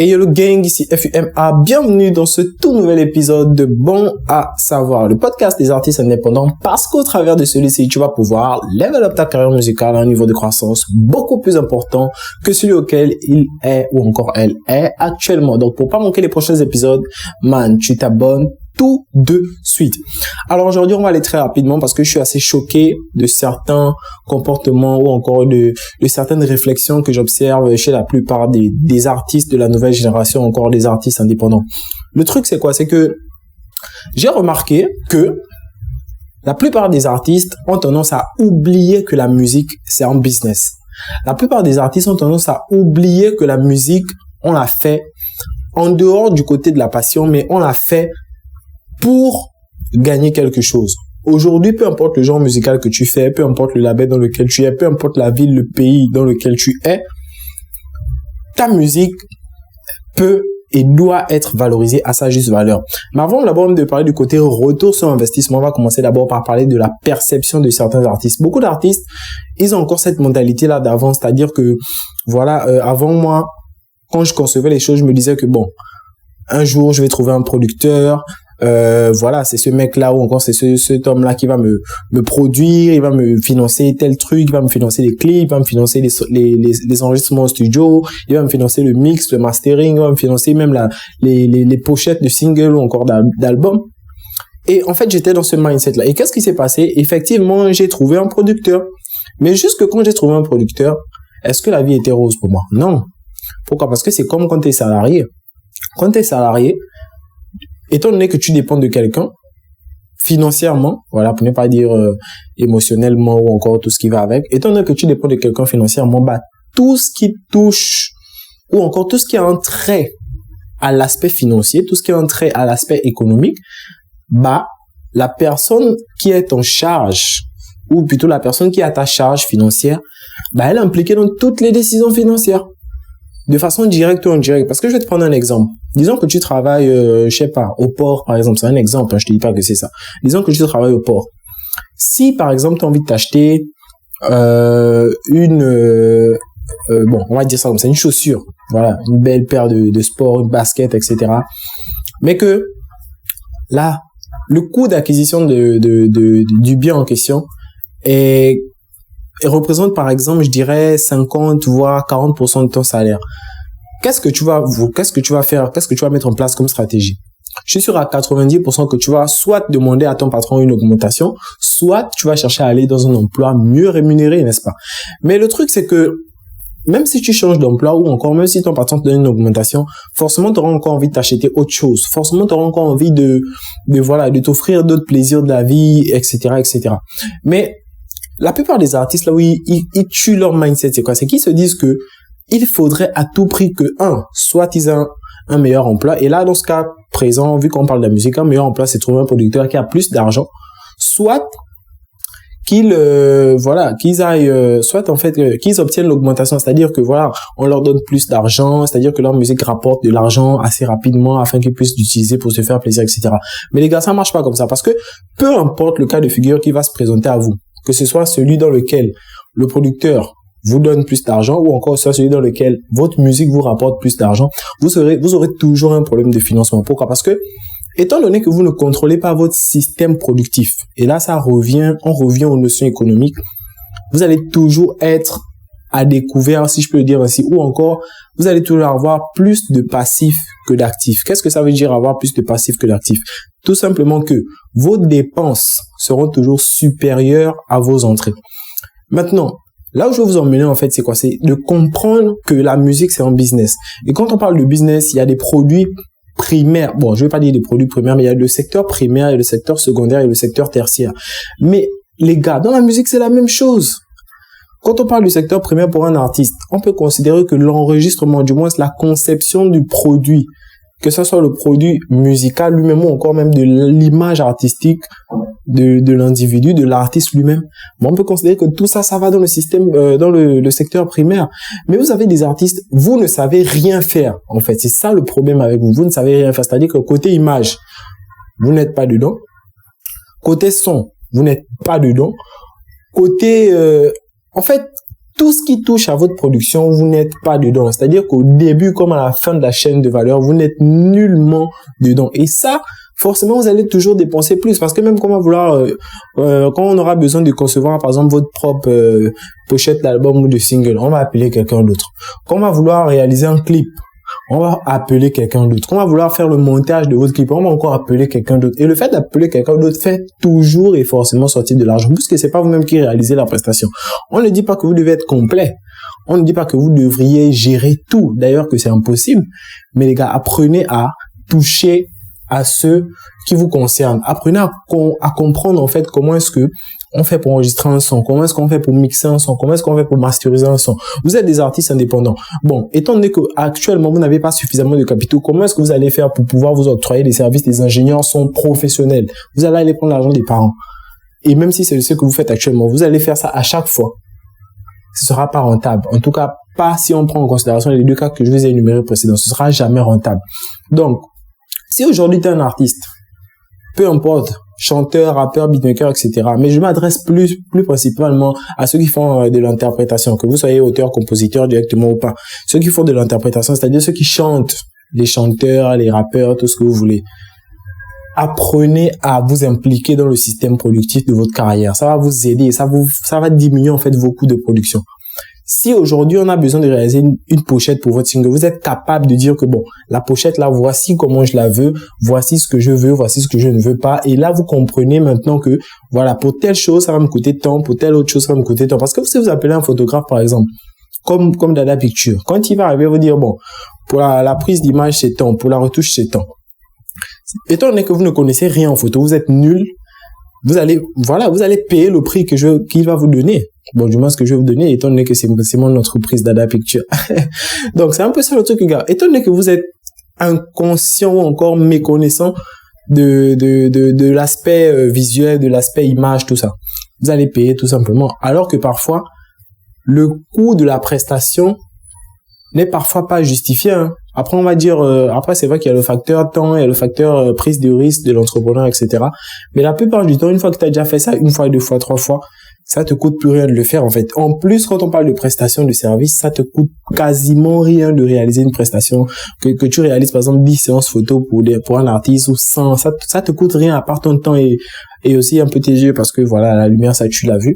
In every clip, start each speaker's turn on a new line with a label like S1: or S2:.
S1: Et yo le gang, ici FUMA, bienvenue dans ce tout nouvel épisode de Bon à savoir, le podcast des artistes indépendants, parce qu'au travers de celui-ci, tu vas pouvoir level up ta carrière musicale à un niveau de croissance beaucoup plus important que celui auquel il est ou encore elle est actuellement. Donc pour pas manquer les prochains épisodes, man, tu t'abonnes tout de suite. Alors aujourd'hui, on va aller très rapidement parce que je suis assez choqué de certains comportements ou encore de certaines réflexions que j'observe chez la plupart des artistes de la nouvelle génération, encore des artistes indépendants. Le truc, c'est quoi? C'est que j'ai remarqué que la plupart des artistes ont tendance à oublier que la musique, c'est un business. La plupart des artistes ont tendance à oublier que la musique, on l'a fait en dehors du côté de la passion, mais on l'a fait pour gagner quelque chose. Aujourd'hui, peu importe le genre musical que tu fais, peu importe le label dans lequel tu es, peu importe la ville, le pays dans lequel tu es, ta musique peut et doit être valorisée à sa juste valeur. Mais avant d'abord de parler du côté retour sur investissement, on va commencer d'abord par parler de la perception de certains artistes. Beaucoup d'artistes, ils ont encore cette mentalité-là d'avant, c'est-à-dire que, voilà, avant moi, quand je concevais les choses, je me disais que bon, un jour, je vais trouver un producteur, voilà, c'est ce mec-là ou encore c'est cet homme-là qui va me produire, il va me financer tel truc, il va me financer les clips, il va me financer les enregistrements au studio, il va me financer le mix, le mastering, il va me financer même les pochettes de singles ou encore d'albums. Et en fait, j'étais dans ce mindset-là. Et qu'est-ce qui s'est passé? Effectivement, j'ai trouvé un producteur. Mais jusque quand j'ai trouvé un producteur, est-ce que la vie était rose pour moi? Non. Pourquoi? Parce que c'est comme quand t'es salarié. Quand t'es salarié, étant donné que tu dépends de quelqu'un, financièrement, voilà, pour ne pas dire émotionnellement ou encore tout ce qui va avec, étant donné que tu dépends de quelqu'un financièrement, bah, tout ce qui touche ou encore tout ce qui a un trait à l'aspect financier, tout ce qui a un trait à l'aspect économique, bah, la personne qui est en charge, ou plutôt la personne qui a ta charge financière, bah, elle est impliquée dans toutes les décisions financières. De façon directe ou indirecte. Parce que je vais te prendre un exemple. Disons que tu travailles, je sais pas, au port, par exemple. C'est un exemple, hein, je te dis pas que c'est ça. Disons que tu travailles au port. Si, par exemple, tu as envie de t'acheter bon, on va dire ça comme ça, une chaussure. Voilà, une belle paire de sport, une basket, etc. Mais que, là, le coût d'acquisition du bien en question représente par exemple, je dirais 50 voire 40% de ton salaire. Qu'est-ce que tu vas faire? Qu'est-ce que tu vas mettre en place comme stratégie? Je suis sûr à 90% que tu vas soit demander à ton patron une augmentation, soit tu vas chercher à aller dans un emploi mieux rémunéré, n'est-ce pas? Mais le truc, c'est que même si tu changes d'emploi ou encore même si ton patron te donne une augmentation, forcément, tu auras encore envie de t'acheter autre chose. Forcément, tu auras encore envie de t'offrir d'autres plaisirs de la vie, etc., etc. Mais la plupart des artistes, là où ils tuent leur mindset, c'est quoi? C'est qu'ils se disent que il faudrait à tout prix que, soit ils aient un meilleur emploi. Et là, dans ce cas présent, vu qu'on parle de la musique, un meilleur emploi, c'est trouver un producteur qui a plus d'argent. Soit qu'ils obtiennent l'augmentation. C'est-à-dire que, voilà, on leur donne plus d'argent. C'est-à-dire que leur musique rapporte de l'argent assez rapidement afin qu'ils puissent l'utiliser pour se faire plaisir, etc. Mais les gars, ça marche pas comme ça. Parce que peu importe le cas de figure qui va se présenter à vous, que ce soit celui dans lequel le producteur vous donne plus d'argent ou encore soit celui dans lequel votre musique vous rapporte plus d'argent, vous aurez toujours un problème de financement. Pourquoi? Parce que, étant donné que vous ne contrôlez pas votre système productif, et là, on revient aux notions économiques, vous allez toujours être à découvert, si je peux le dire ainsi, ou encore, vous allez toujours avoir plus de passifs que d'actifs. Qu'est-ce que ça veut dire avoir plus de passifs que d'actifs? Tout simplement que vos dépenses seront toujours supérieures à vos entrées. Maintenant, là où je veux vous emmener, en fait, c'est quoi? C'est de comprendre que la musique, c'est un business. Et quand on parle de business, il y a des produits primaires. Bon, je vais pas dire des produits primaires, mais il y a le secteur primaire, il y a le secteur secondaire et le secteur tertiaire. Mais, les gars, dans la musique, c'est la même chose. Quand on parle du secteur primaire pour un artiste, on peut considérer que l'enregistrement, du moins la conception du produit, que ce soit le produit musical lui-même ou encore même de l'image artistique de l'individu, de l'artiste lui-même, on peut considérer que tout ça, ça va dans le système, dans le secteur primaire. Mais vous avez des artistes, vous ne savez rien faire, en fait. C'est ça le problème avec vous. Vous ne savez rien faire. C'est-à-dire que côté image, vous n'êtes pas dedans. Côté son, vous n'êtes pas dedans. Côté, en fait, tout ce qui touche à votre production, vous n'êtes pas dedans. C'est-à-dire qu'au début comme à la fin de la chaîne de valeur, vous n'êtes nullement dedans. Et ça, forcément, vous allez toujours dépenser plus parce que même quand on va vouloir, quand on aura besoin de concevoir, par exemple, votre propre pochette d'album ou de single, on va appeler quelqu'un d'autre. Quand on va vouloir réaliser un clip, on va appeler quelqu'un d'autre. Quand on va vouloir faire le montage de votre clip, on va encore appeler quelqu'un d'autre. Et le fait d'appeler quelqu'un d'autre fait toujours et forcément sortir de l'argent, puisque c'est pas vous-même qui réalisez la prestation. On ne dit pas que vous devez être complet. On ne dit pas que vous devriez gérer tout. D'ailleurs, que c'est impossible. Mais les gars, apprenez à toucher à ceux qui vous concernent. Apprenez à comprendre, en fait, comment est-ce que on fait pour enregistrer un son, comment est-ce qu'on fait pour mixer un son, comment est-ce qu'on fait pour masteriser un son. Vous êtes des artistes indépendants. Bon, étant donné que actuellement vous n'avez pas suffisamment de capitaux, comment est-ce que vous allez faire pour pouvoir vous octroyer des services des ingénieurs son professionnels? Vous allez aller prendre l'argent des parents. Et même si c'est ce que vous faites actuellement, vous allez faire ça à chaque fois. Ce sera pas rentable. En tout cas, pas si on prend en considération les deux cas que je vous ai énumérés précédemment. Ce sera jamais rentable. Donc, si aujourd'hui tu es un artiste, peu importe, chanteur, rappeur, beatmaker, etc. Mais je m'adresse plus principalement à ceux qui font de l'interprétation, que vous soyez auteur, compositeur directement ou pas. Ceux qui font de l'interprétation, c'est-à-dire ceux qui chantent, les chanteurs, les rappeurs, tout ce que vous voulez. Apprenez à vous impliquer dans le système productif de votre carrière. Ça va vous aider, ça va diminuer en fait vos coûts de production. Si aujourd'hui on a besoin de réaliser une pochette pour votre single, vous êtes capable de dire que bon, la pochette là, voici comment je la veux, voici ce que je veux, voici ce que je ne veux pas. Et là, vous comprenez maintenant que voilà, pour telle chose, ça va me coûter tant, pour telle autre chose, ça va me coûter tant. Parce que si vous appelez un photographe, par exemple, comme Dada Picture, quand il va arriver, vous dire bon, pour la prise d'image, c'est tant, pour la retouche, c'est tant. Étant donné que vous ne connaissez rien en photo, vous êtes nul, vous allez payer le prix qu'il va vous donner. Bon, du moins, ce que je vais vous donner, étant donné que c'est mon entreprise Dada Picture. Donc, c'est un peu ça le truc, les gars. Étant donné que vous êtes inconscient ou encore méconnaissant de l'aspect visuel, de l'aspect image, tout ça, vous allez payer tout simplement. Alors que parfois, le coût de la prestation n'est parfois pas justifié, hein. Après, on va dire, après, c'est vrai qu'il y a le facteur temps, il y a le facteur prise de risque de l'entrepreneur, etc. Mais la plupart du temps, une fois que tu as déjà fait ça, une fois, deux fois, trois fois, ça te coûte plus rien de le faire, en fait. En plus, quand on parle de prestation de service, ça te coûte quasiment rien de réaliser une prestation. Que tu réalises, par exemple, 10 séances photo pour un artiste ou 100, ça te coûte rien à part ton temps et aussi un peu tes yeux parce que voilà, la lumière, ça, tu l'as vu.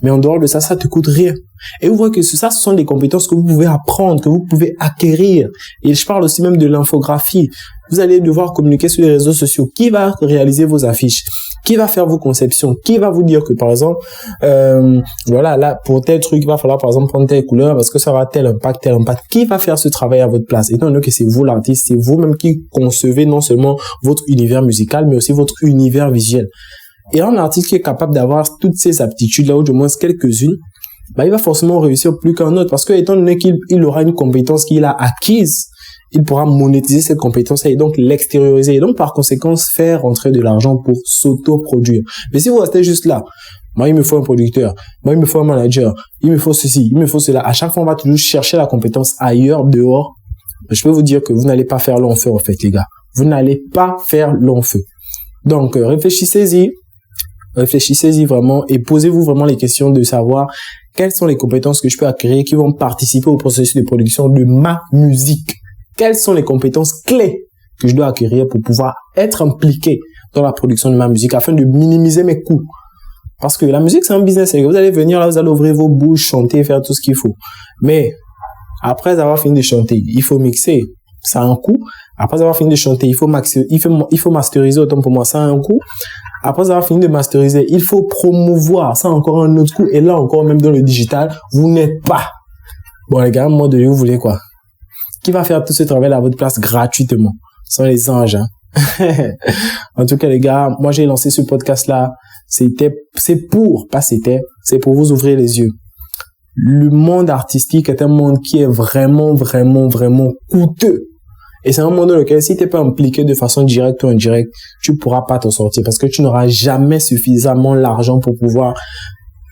S1: Mais en dehors de ça, ça te coûte rien. Et vous voyez que ça, ce sont des compétences que vous pouvez apprendre, que vous pouvez acquérir. Et je parle aussi même de l'infographie. Vous allez devoir communiquer sur les réseaux sociaux. Qui va réaliser vos affiches? Qui va faire vos conceptions? Qui va vous dire que, par exemple, voilà, là, pour tel truc, il va falloir, par exemple, prendre telle couleur parce que ça aura tel impact. Qui va faire ce travail à votre place? Étant donné que c'est vous l'artiste, c'est vous-même qui concevez non seulement votre univers musical, mais aussi votre univers visuel. Et un artiste qui est capable d'avoir toutes ces aptitudes-là, ou du moins quelques-unes, bah, il va forcément réussir plus qu'un autre. Parce que, étant donné qu'il aura une compétence qu'il a acquise, il pourra monétiser cette compétence-là et donc l'extérioriser. Et donc, par conséquent, faire rentrer de l'argent pour s'auto-produire. Mais si vous restez juste là, moi, il me faut un producteur, moi, il me faut un manager, il me faut ceci, il me faut cela. À chaque fois, on va toujours chercher la compétence ailleurs, dehors. Je peux vous dire que vous n'allez pas faire long feu, en fait, les gars. Vous n'allez pas faire long feu. Donc, réfléchissez-y vraiment et posez-vous vraiment les questions de savoir quelles sont les compétences que je peux acquérir qui vont participer au processus de production de ma musique. Quelles sont les compétences clés que je dois acquérir pour pouvoir être impliqué dans la production de ma musique afin de minimiser mes coûts. Parce que la musique, c'est un business. Vous allez venir là, vous allez ouvrir vos bouches, chanter, faire tout ce qu'il faut. Mais après avoir fini de chanter, il faut mixer. Ça a un coût. Après avoir fini de chanter, il faut masteriser, autant pour moi, ça a un coût. Après avoir fini de masteriser, il faut promouvoir, ça a encore un autre coût. Et là encore, même dans le digital, vous n'êtes pas. Bon les gars, à un moment donné, vous voulez quoi? Qui va faire tout ce travail à votre place gratuitement? Ce sont les anges, hein. En tout cas les gars, moi j'ai lancé ce podcast-là. C'est pour vous ouvrir les yeux. Le monde artistique est un monde qui est vraiment, vraiment, vraiment coûteux. Et c'est un monde dans lequel, si tu n'es pas impliqué de façon directe ou indirecte, tu ne pourras pas t'en sortir parce que tu n'auras jamais suffisamment l'argent pour pouvoir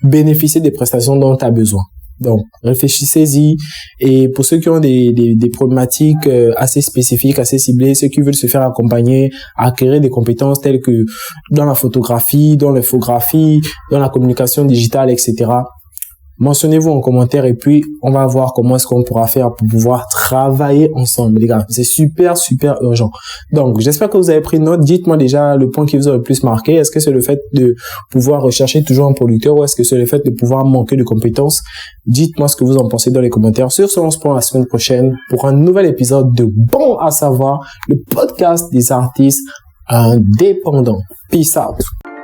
S1: bénéficier des prestations dont tu as besoin. Donc, réfléchissez-y. Et pour ceux qui ont des problématiques assez spécifiques, assez ciblées, ceux qui veulent se faire accompagner, acquérir des compétences telles que dans la photographie, dans l'infographie, dans la communication digitale, etc., Mentionnez-vous en commentaire et puis on va voir comment est-ce qu'on pourra faire pour pouvoir travailler ensemble, les gars. C'est super, super urgent. Donc, j'espère que vous avez pris note. Dites-moi déjà le point qui vous a le plus marqué. Est-ce que c'est le fait de pouvoir rechercher toujours un producteur ou est-ce que c'est le fait de pouvoir manquer de compétences? Dites-moi ce que vous en pensez dans les commentaires. Sur ce, on se prend la semaine prochaine pour un nouvel épisode de Bon à savoir, le podcast des artistes indépendants. Peace out.